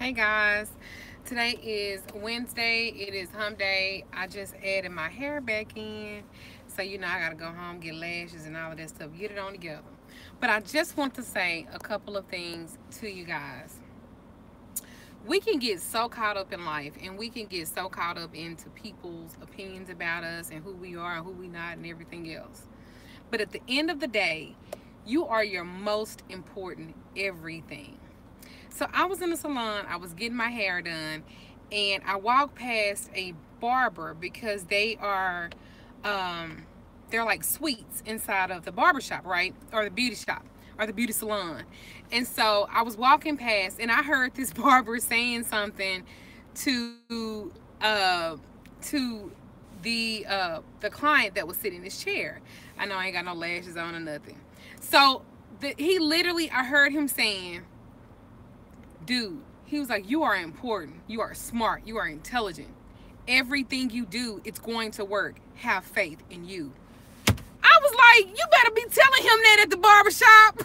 Hey guys, today is Wednesday. It is hump day. I just added my hair back in. So, I gotta go home, get lashes and all of that stuff, get it on together. But I just want to say a couple of things to you guys. We can get so caught up in life and we can get so caught up into people's opinions about us and who we are and who we not and everything else. But at the end of the day, you are your most important everything. So I was in the salon, I was getting my hair done, and I walked past a barber because they're like suites inside of the barber shop, right? Or the beauty shop or the beauty salon. And so I was walking past and I heard this barber saying something to the client that was sitting in his chair. I know I ain't got no lashes on or nothing. So he literally, I heard him saying, dude, he was like, you are important, you are smart, you are intelligent, everything you do, it's going to work, have faith in you. I was like, you better be telling him that at the barbershop.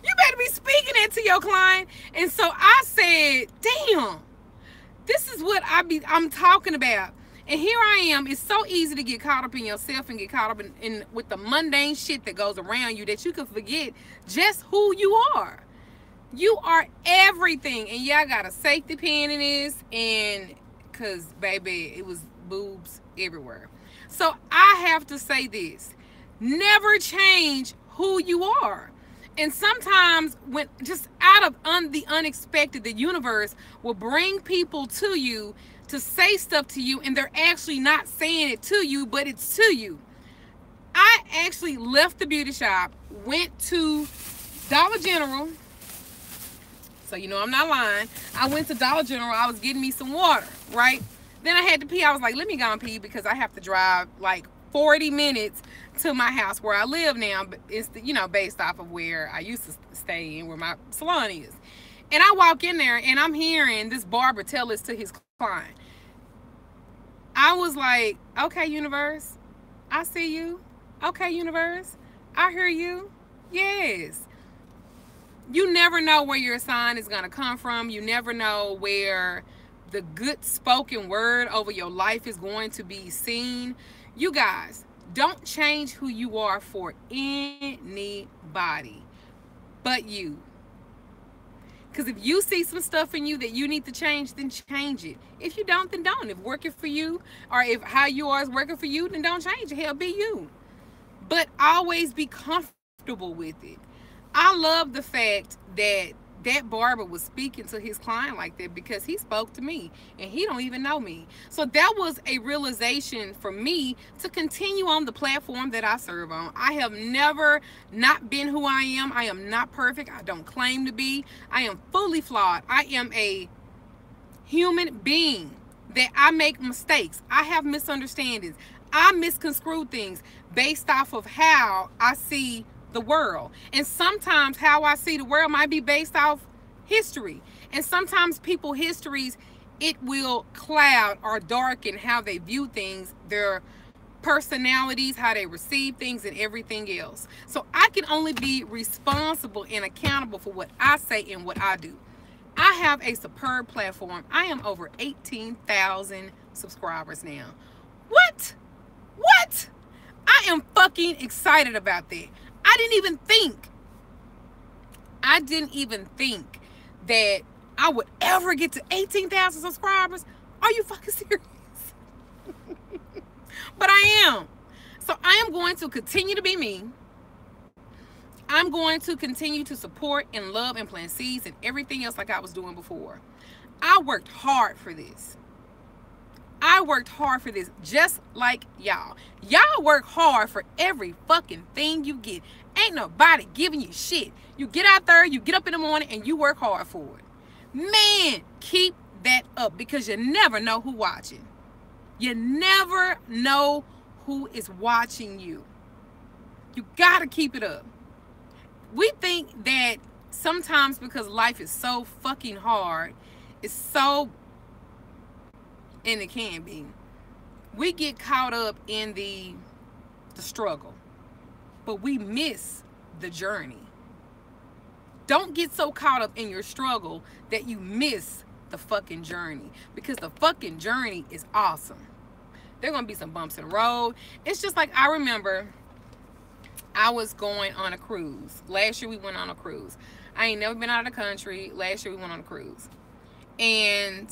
You better be speaking that to your client. And so I said, damn, this is what I'm talking about. And here I am. It's so easy to get caught up in yourself and get caught up in with the mundane shit that goes around you that you can forget just who you are. You are everything. And yeah, I got a safety pin in this, and because baby, it was boobs everywhere. So I have to say this: never change who you are. And sometimes, when just out of the unexpected, the universe will bring people to you to say stuff to you, and they're actually not saying it to you, but it's to you. I actually left the beauty shop, went to Dollar General. So, I'm not lying. I went to Dollar General. I was getting me some water, right? Then I had to pee. I was like, let me go and pee because I have to drive like 40 minutes to my house where I live now. But it's, based off of where I used to stay and where my salon is. And I walk in there and I'm hearing this barber tell this to his client. I was like, okay, universe, I see you. Okay, universe, I hear you. Yes. You never know where your sign is going to come from. You never know where the good spoken word over your life is going to be seen. You guys, don't change who you are for anybody but you. Because if you see some stuff in you that you need to change, then change it. If you don't, then don't. If working for you, or if how you are is working for you, then don't change it. Hell, be you. But always be comfortable with it. I love the fact that that barber was speaking to his client like that because he spoke to me and he don't even know me. So that was a realization for me to continue on the platform that I serve on. I have never not been who I am. I am not perfect. I don't claim to be. I am fully flawed. I am a human being that I make mistakes. I have misunderstandings. I misconstrue things based off of how I see the world. And sometimes how I see the world might be based off history. And sometimes people's histories, it will cloud or darken how they view things, their personalities, how they receive things, and everything else. So I can only be responsible and accountable for what I say and what I do. I have a superb platform. I am over 18,000 subscribers now. What? I am fucking excited about that. I didn't even think that I would ever get to 18,000 subscribers. Are you fucking serious? But I am. So I am going to continue to be me. I'm going to continue to support and love and plant seeds and everything else like I was doing before. I worked hard for this. Just like y'all. Y'all work hard for every fucking thing you get. Ain't nobody giving you shit. You get out there, you get up in the morning, and you work hard for it. Man, keep that up because you never know who's watching. You never know who is watching you. You gotta keep it up. We think that sometimes because life is so fucking hard, it's so, and it can be, we get caught up in the struggle, but we miss the journey. Don't get so caught up in your struggle that you miss the fucking journey, because the fucking journey is awesome. There are going to be some bumps in the road. It's just like, I remember I was going on a cruise. Last year we went on a cruise. I ain't never been out of the country. Last year we went on a cruise. And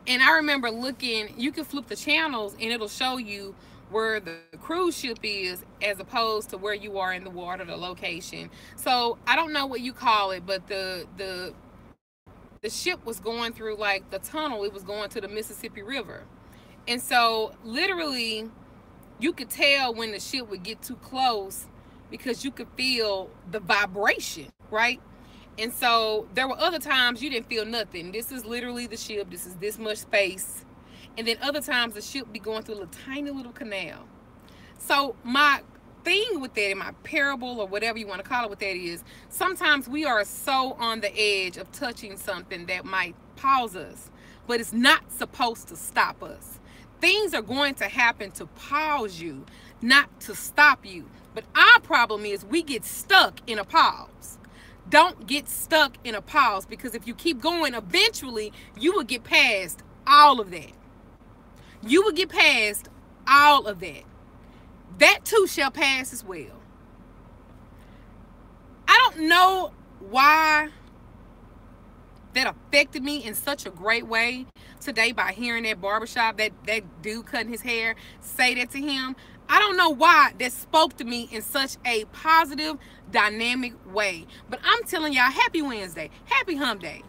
I remember looking, you can flip the channels and it'll show you where the cruise ship is as opposed to where you are in the water, the location. So I don't know what you call it, but the ship was going through like the tunnel. It was going to the Mississippi River. And so literally you could tell when the ship would get too close because you could feel the vibration, right? And so there were other times you didn't feel nothing. This is literally the ship. This is this much space. And then other times the ship be going through a tiny little canal. So my thing with that, in my parable or whatever you want to call it, what that is, sometimes we are so on the edge of touching something that might pause us, but it's not supposed to stop us. Things are going to happen to pause you, not to stop you. But our problem is we get stuck in a pause. Don't get stuck in a pause, because if you keep going, eventually you will get past all of that. You will get past all of that. That too shall pass as well. I don't know why that affected me in such a great way today by hearing that barbershop, that dude cutting his hair, say that to him. I don't know why that spoke to me in such a positive, dynamic way. But I'm telling y'all, happy Wednesday. Happy Hump Day.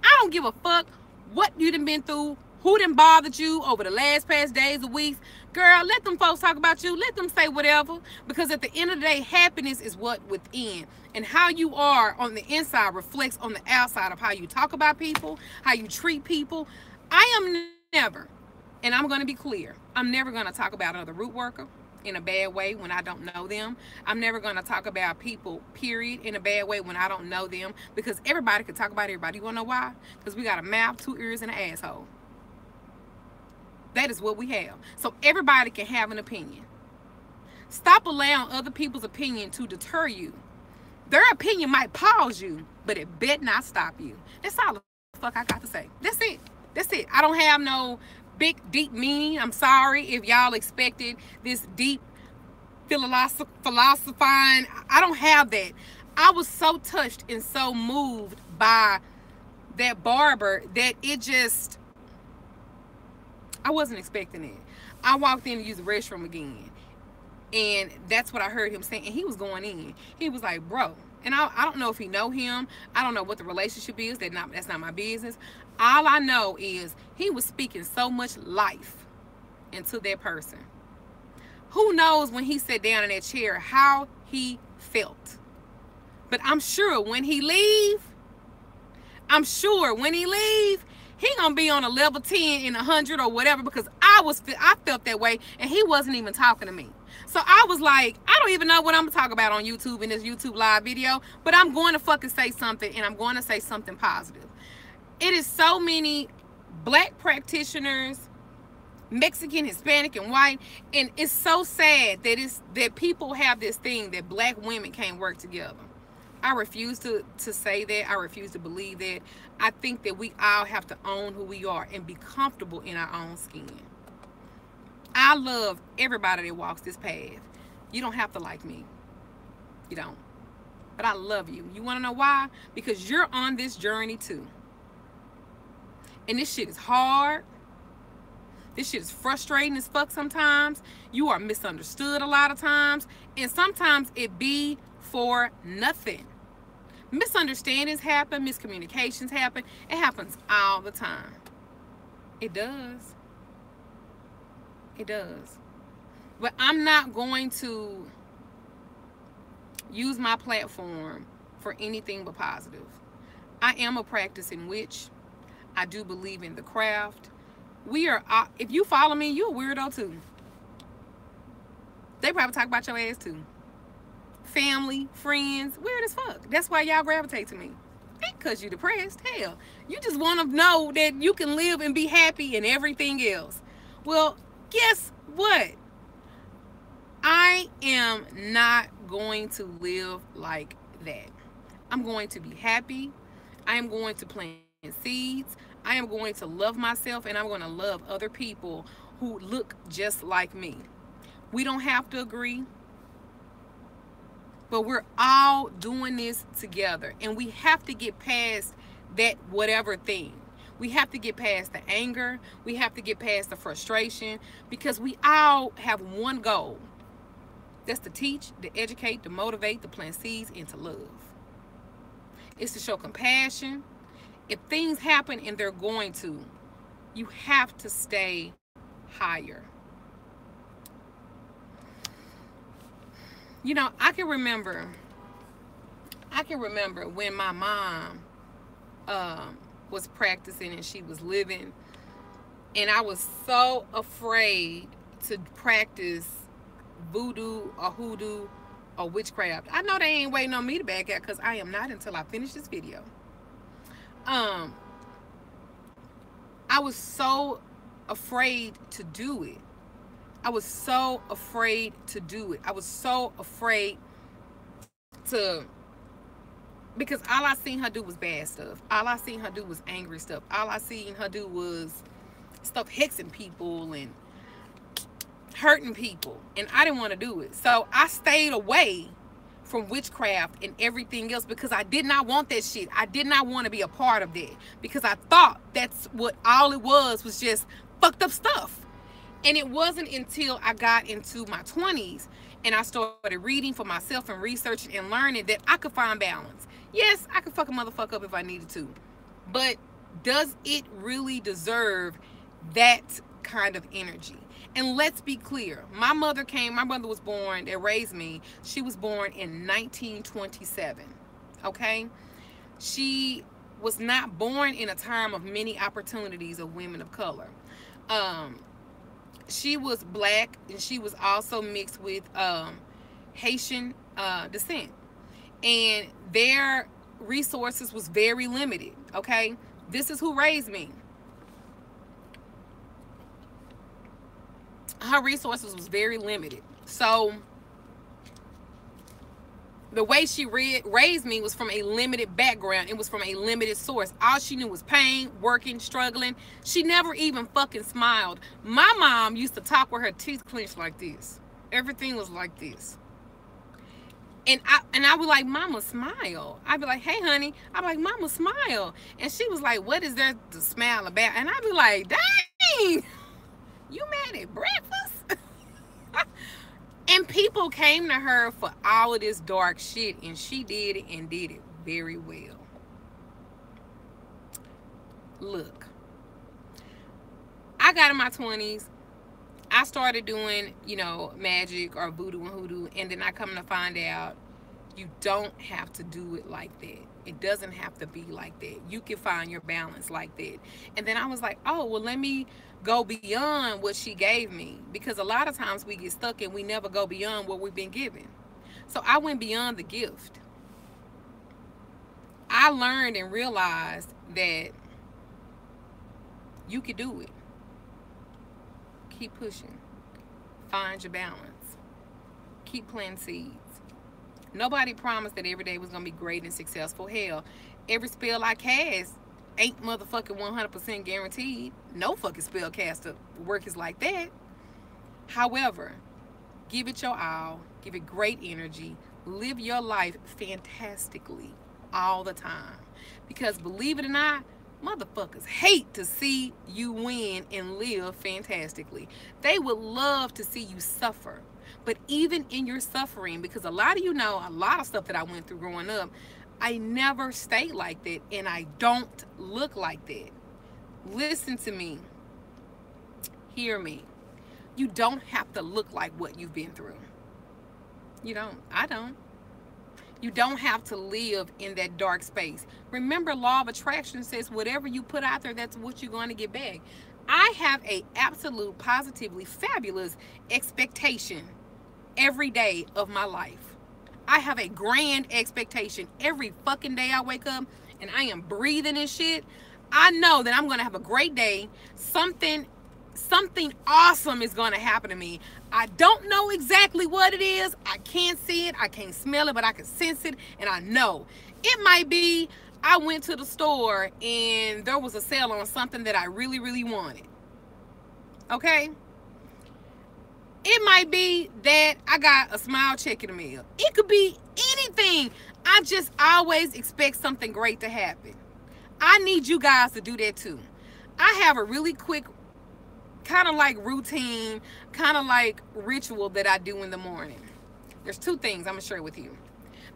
I don't give a fuck what you done been through, who done bothered you over the last past days or weeks. Girl, let them folks talk about you. Let them say whatever. Because at the end of the day, happiness is what within. And how you are on the inside reflects on the outside of how you talk about people, how you treat people. I am never, and I'm going to be clear, I'm never going to talk about another root worker in a bad way when I don't know them. I'm never going to talk about people, period, in a bad way when I don't know them. Because everybody can talk about everybody. You want to know why? Because we got a mouth, 2 ears, and an asshole. That is what we have. So everybody can have an opinion. Stop allowing other people's opinion to deter you. Their opinion might pause you, but it bet not stop you. That's all the fuck I got to say. That's it. That's it. I don't have no big, deep meaning. I'm sorry if y'all expected this deep philosophizing. I don't have that. I was so touched and so moved by that barber that it just, I wasn't expecting it. I walked in to use the restroom again, and that's what I heard him saying. And he was going in. He was like, bro. And I don't know if he know him. I don't know what the relationship is. That's not my business. All I know is he was speaking so much life into that person. Who knows when he sat down in that chair how he felt. But I'm sure when he leave, he gonna be on a level 10 in 100 or whatever, because I felt that way, and he wasn't even talking to me. So I was like, I don't even know what I'm gonna talk about on YouTube in this YouTube live video, but I'm going to fucking say something, and I'm going to say something positive. It is so many black practitioners, Mexican, Hispanic, and white, and it's so sad that people have this thing that black women can't work together. I refuse to say that. I refuse to believe that. I think that we all have to own who we are and be comfortable in our own skin. I love everybody that walks this path. You don't have to like me. You don't. But I love you. You want to know why? Because you're on this journey too. And this shit is hard. This shit is frustrating as fuck sometimes. You are misunderstood a lot of times. And sometimes it be for nothing. Misunderstandings happen, miscommunications happen. It happens all the time. It does. It does. But I'm not going to use my platform for anything but positive. I am a practicing witch. I do believe in the craft. If you follow me, you're a weirdo too. They probably talk about your ass too. Family, friends, weird as fuck. That's why y'all gravitate to me. Ain't because you're depressed. Hell, you just want to know that you can live and be happy and everything else. Well, guess what? I am not going to live like that. I'm going to be happy. I am going to plant seeds. I am going to love myself, and I'm going to love other people who look just like me. We don't have to agree, but we're all doing this together, and we have to get past that whatever thing. We have to get past the anger. We have to get past the frustration, because we all have one goal. That's to teach, to educate, to motivate, to plant seeds, and to love. It's to show compassion. If things happen, and they're going to, you have to stay higher. You know, I can remember when my mom was practicing and she was living, and I was so afraid to practice voodoo or hoodoo or witchcraft. I know they ain't waiting on me to back out, because I am not until I finish this video. I was so afraid to do it. I was so afraid to do it. I was so afraid to, because all I seen her do was bad stuff. All I seen her do was angry stuff. All I seen her do was stuff hexing people and hurting people, and I didn't want to do it. So I stayed away from witchcraft and everything else, because I did not want that shit. I did not want to be a part of that, because I thought that's what all it was just fucked up stuff. And it wasn't until I got into my 20s and I started reading for myself and researching and learning that I could find balance. Yes, I could fuck a motherfucker up if I needed to, but does it really deserve that kind of energy? And let's be clear, my mother was born, that raised me, she was born in 1927, okay? She was not born in a time of many opportunities of women of color. She was black, and she was also mixed with Haitian descent. And their resources was very limited, okay? This is who raised me. Her resources was very limited. So the way she raised me was from a limited background. It was from a limited source. All she knew was pain, working, struggling. She never even fucking smiled. My mom used to talk with her teeth clenched like this. Everything was like this. And I would like, Mama, smile. I'd be like, hey, honey. I'd be like, Mama, smile. And she was like, what is there to smile about? And I'd be like, dang. You mad at breakfast? And people came to her for all of this dark shit, and she did it, and did it very well. Look, I got in my 20s. I started doing, you know, magic or voodoo and hoodoo, and then I come to find out you don't have to do it like that. It doesn't have to be like that. You can find your balance like that. And then I was like, oh, well, let me go beyond what she gave me, because a lot of times we get stuck and we never go beyond what we've been given. So I went beyond the gift. I learned and realized that you could do it. Keep pushing. Find your balance. Keep planting seeds. Nobody promised that every day was going to be great and successful. Hell, every spell I cast ain't motherfucking 100% guaranteed. No fucking spell caster work is like that. However, give it your all. Give it great energy. Live your life fantastically all the time. Because believe it or not, motherfuckers hate to see you win and live fantastically. They would love to see you suffer. But even in your suffering, because a lot of you know a lot of stuff that I went through growing up, I never stayed like that, and I don't look like that. Listen to me. Hear me. You don't have to look like what you've been through. You don't. I don't. You don't have to live in that dark space. Remember, law of attraction says whatever you put out there, that's what you're going to get back. I have a absolute, positively fabulous expectation every day of my life. I have a grand expectation every fucking day I wake up and I am breathing and shit. I know that I'm going to have a great day. Something awesome is going to happen to me. I don't know exactly what it is. I can't see it. I can't smell it, but I can sense it. And I know. It might be I went to the store and there was a sale on something that I really, really wanted. Okay? It might be that I got a smile check in the mail. It could be anything. I just always expect something great to happen. I need you guys to do that too. I have a really quick kind of like routine, kind of like ritual that I do in the morning. There's two things I'm going to share with you.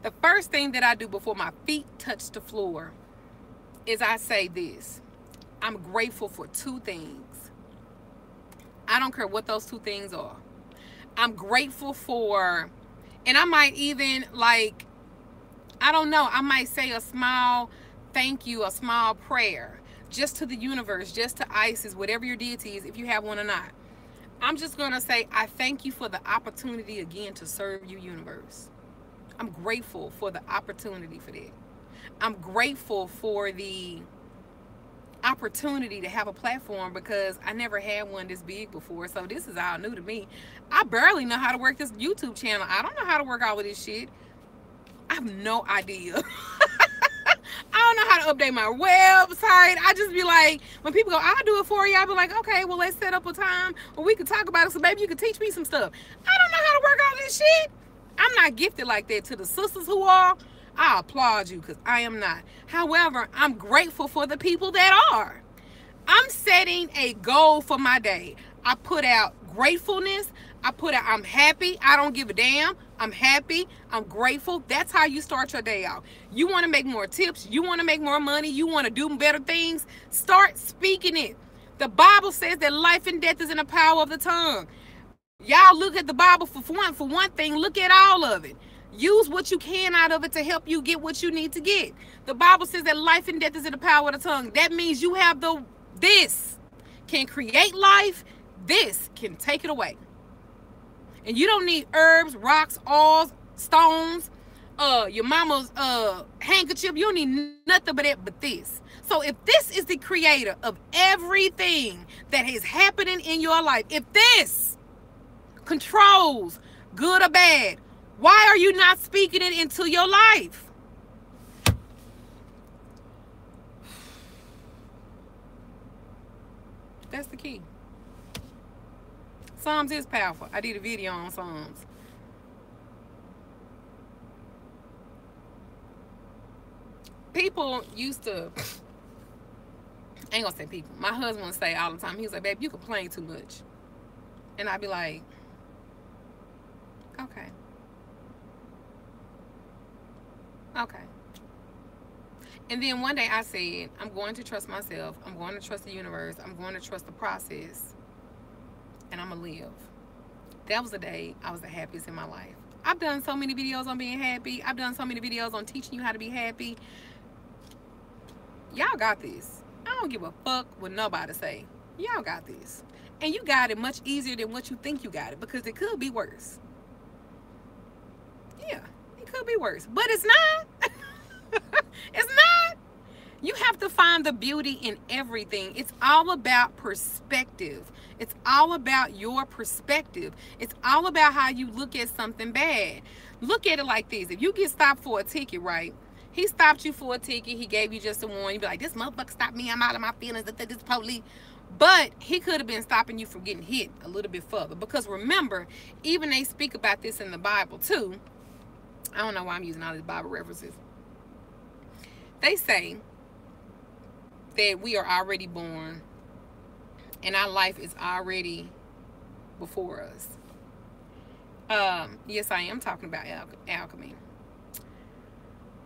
The first thing that I do before my feet touch the floor is I say this. I'm grateful for two things. I don't care what those two things are. I'm grateful for, and I might even like, I don't know, I might say a small thank you, a small prayer, just to the universe, just to Isis, whatever your deity is, if you have one or not. I'm just going to say, I thank you for the opportunity again to serve you, universe. I'm grateful for the opportunity for that. I'm grateful for the opportunity to have a platform because I never had one this big before. So this is all new to me. I barely know how to work this YouTube channel. I don't know how to work all of this shit. I have no idea. I don't know how to update my website. I just be like, when people go, I'll do it for you, I'll be like, okay, well, let's set up a time where we can talk about it so maybe you can teach me some stuff. I don't know how to work all this shit. I'm not gifted like that. To the sisters who are, I applaud you because I am not. However, I'm grateful for the people that are. I'm setting a goal for my day. I put out gratefulness. I put out I'm happy. I don't give a damn. I'm happy. I'm grateful. That's how you start your day out. You want to make more tips. You want to make more money. You want to do better things. Start speaking it. The Bible says that life and death is in the power of the tongue. Y'all look at the Bible for one thing. Look at all of it. Use what you can out of it to help you get what you need to get. The Bible says that life and death is in the power of the tongue. That means you have this can create life. This can take it away. And you don't need herbs, rocks, oils, stones, your mama's handkerchief. You don't need nothing but this. So if this is the creator of everything that is happening in your life, if this controls good or bad, why are you not speaking it into your life? That's the key. Psalms is powerful. I did a video on Psalms. People used to, I ain't gonna say people, my husband would say all the time, he was like, babe, you complain too much. And I'd be like, okay. Okay. And then one day I said, I'm going to trust myself. I'm going to trust the universe. I'm going to trust the process. And I'm going to live. That was the day I was the happiest in my life. I've done so many videos on being happy. I've done so many videos on teaching you how to be happy. Y'all got this. I don't give a fuck what nobody say. Y'all got this. And you got it much easier than what you think you got it, because it could be worse. Yeah, it could be worse. But it's not. It's not. You have to find the beauty in everything. It's all about perspective. It's all about your perspective. It's all about how you look at something bad. Look at it like this. If you get stopped for a ticket, right? He stopped you for a ticket. He gave you just a warning. You'd be like, this motherfucker stopped me. I'm out of my feelings. This police. But he could have been stopping you from getting hit a little bit further. Because remember, even they speak about this in the Bible too. I don't know why I'm using all these Bible references. They say that we are already born and our life is already before us. Yes, I am talking about alchemy.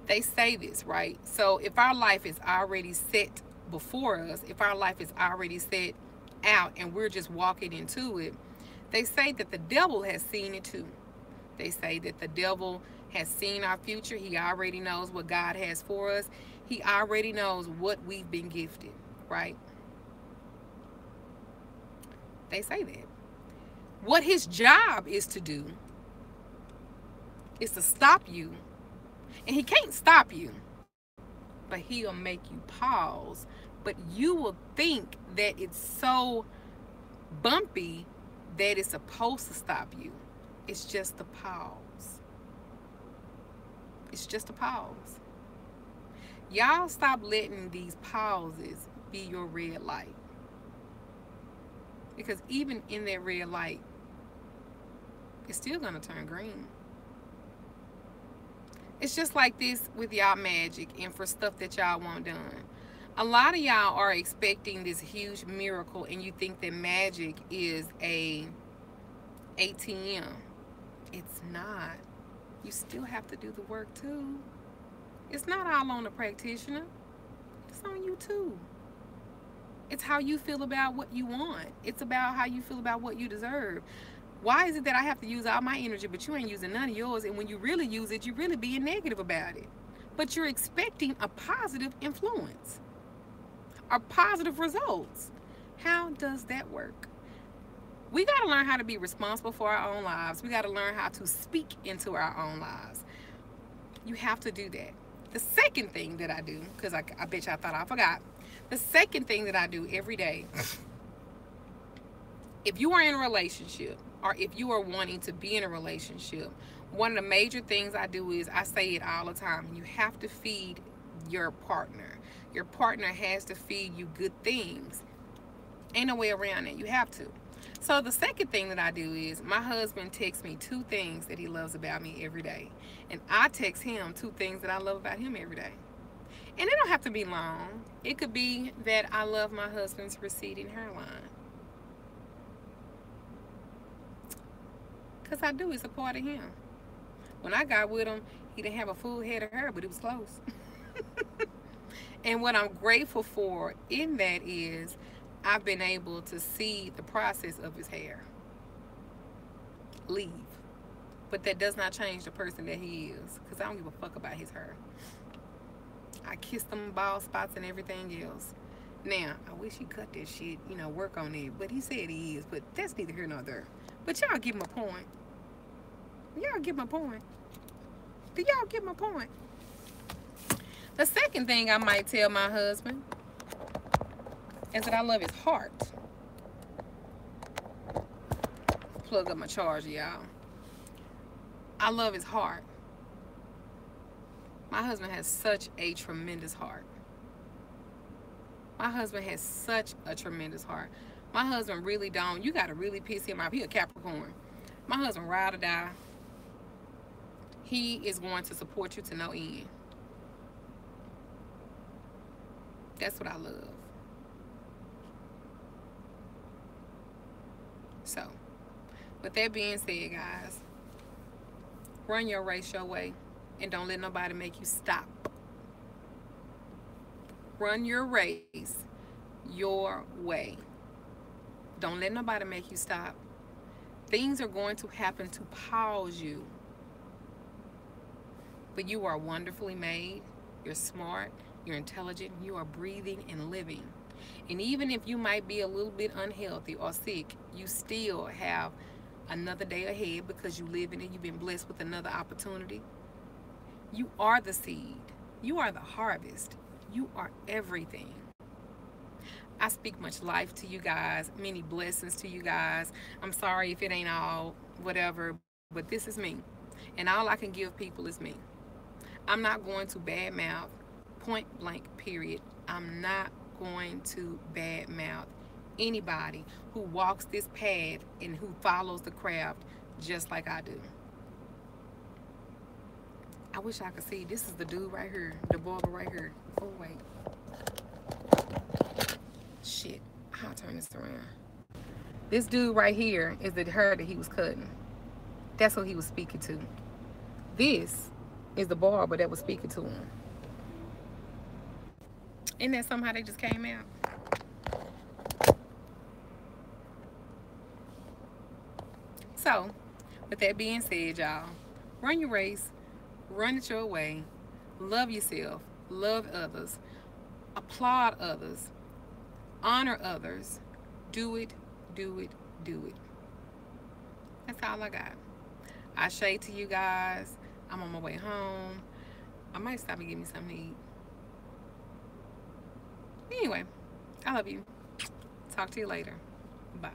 They say this, right? So if our life is already set before us, if our life is already set out and we're just walking into it, they say that the devil has seen it too. They say that the devil has seen our future. He already knows what God has for us. He already knows what we've been gifted, right? They say that. What his job is to do is to stop you. And he can't stop you, but he'll make you pause. But you will think that it's so bumpy that is supposed to stop you. It's just a pause. It's just a pause. Y'all stop letting these pauses be your red light. Because even in that red light, it's still going to turn green. It's just like this with y'all magic and for stuff that y'all want done. A lot of y'all are expecting this huge miracle and you think that magic is a ATM. It's not. You still have to do the work too. It's not all on the practitioner. It's on you too. It's how you feel about what you want. It's about how you feel about what you deserve. Why is it that I have to use all my energy, but you ain't using none of yours? And when you really use it, you're really being negative about it. But you're expecting a positive influence or positive results. How does that work? We got to learn how to be responsible for our own lives. We got to learn how to speak into our own lives. You have to do that. The second thing that I do, because I bet you I thought I forgot. The second thing that I do every day, if you are in a relationship or if you are wanting to be in a relationship, one of the major things I do is I say it all the time. You have to feed your partner. Your partner has to feed you good things. Ain't no way around it. You have to. So the second thing that I do is my husband texts me 2 things that he loves about me every day. And I text him 2 things that I love about him every day. And it don't have to be long. It could be that I love my husband's receding hairline. Because I do. It's a part of him. When I got with him, he didn't have a full head of hair, but it was close. And what I'm grateful for in that is I've been able to see the process of his hair leave. But that does not change the person that he is. Because I don't give a fuck about his hair. I kiss them bald spots and everything else. Now, I wish he cut that shit, work on it. But he said he is. But that's neither here nor there. But y'all get my point. Y'all get my point. Do y'all get my point? The second thing I might tell my husband is that I love his heart. Plug up my charger, y'all. I love his heart. My husband has such a tremendous heart. My husband has such a tremendous heart. My husband really don't. You got to really piss him off. He a Capricorn. My husband ride or die. He is going to support you to no end. That's what I love. So, with that being said, guys, run your race your way and don't let nobody make you stop. Run your race your way. Don't let nobody make you stop. Things are going to happen to pause you. But you are wonderfully made. You're smart. You're intelligent. You are breathing and living. And even if you might be a little bit unhealthy or sick, you still have another day ahead because you live in it. You've been blessed with another opportunity. You are the seed. You are the harvest. You are everything. I speak much life to you guys, many blessings to you guys. I'm sorry if it ain't all whatever, but this is me. And all I can give people is me. I'm not going to badmouth, point blank, period. I'm not going to badmouth anybody who walks this path and who follows the craft just like I do. I wish I could see. This is the dude right here, the barber right here. Oh, wait. Shit. I'll turn this around. This dude right here is the hair that he was cutting. That's who he was speaking to. This is the barber that was speaking to him. Isn't that somehow they just came out? So, with that being said, y'all, run your race, run it your way, love yourself, love others, applaud others, honor others, do it, do it, do it. That's all I got. I shade to you guys. I'm on my way home. I might stop and get me something to eat. Anyway, I love you. Talk to you later. Bye.